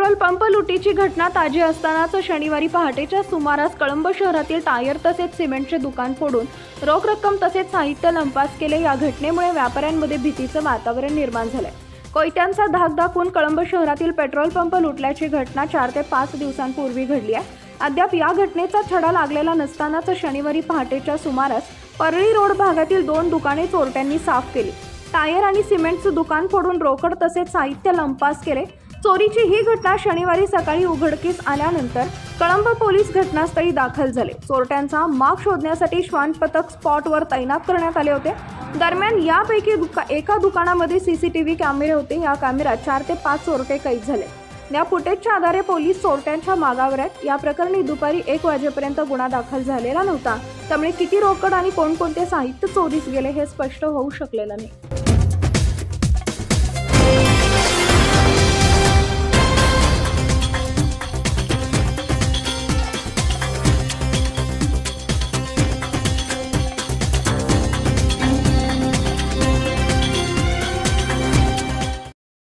Petrol pump लुटीची घटना ताजी असतानाच शनिवारी पहाटेच्या सुमारास कळंब शहरातील टायर तसेच सिमेंटचे दुकान फोडून रोख रक्कम तसेच साहित्य लंपास केले। या घटनेमुळे व्यापाऱ्यांमध्ये भीतीचं वातावरण निर्माण झालंय। कोयत्यांचा धाक दाखवून कळंब शहरातील पेट्रोल पंप लुटल्याची घटना 4 ते 5 दिवसांपूर्वी घडली आहे। अद्याप या घटनेचा छडा लागलेला नसतानाच शनिवारी पहाटेच्या सुमारास परळी रोड भागातील 2 दुकाने चोरट्यांनी साफ केली। टायर आणि सिमेंटचं दुकान फोडून रोकड तसेच साहित्य लंपास केले। चोरीची ही घटना शनिवारी सकाळी उघडकीस आल्यानंतर कळंब पोलीस घटनास्थळी दाखल झाले। चोरट्यांचा माग शोधण्यासाठी श्वान पथक स्पॉटवर तैनात करण्यात आले होते। दरम्यान यापैकी एका दुकानामध्ये सीसीटीव्ही कॅमेरे होते। या कॅमेऱ्यात 4 ते 5 चोरटे कैद झाले। या फुटेजच्या आधारे पोलीस चोरट्यांच्या मागावर आहेत। या प्रकरणी दुपारी 1 वाजेपर्यंत गुन्हा दाखल झालेला नव्हता, त्यामुळे किती रोकड आणि कोणकोणते साहित्य चोरीस गेले हे स्पष्ट होऊ शकलेलं नाही।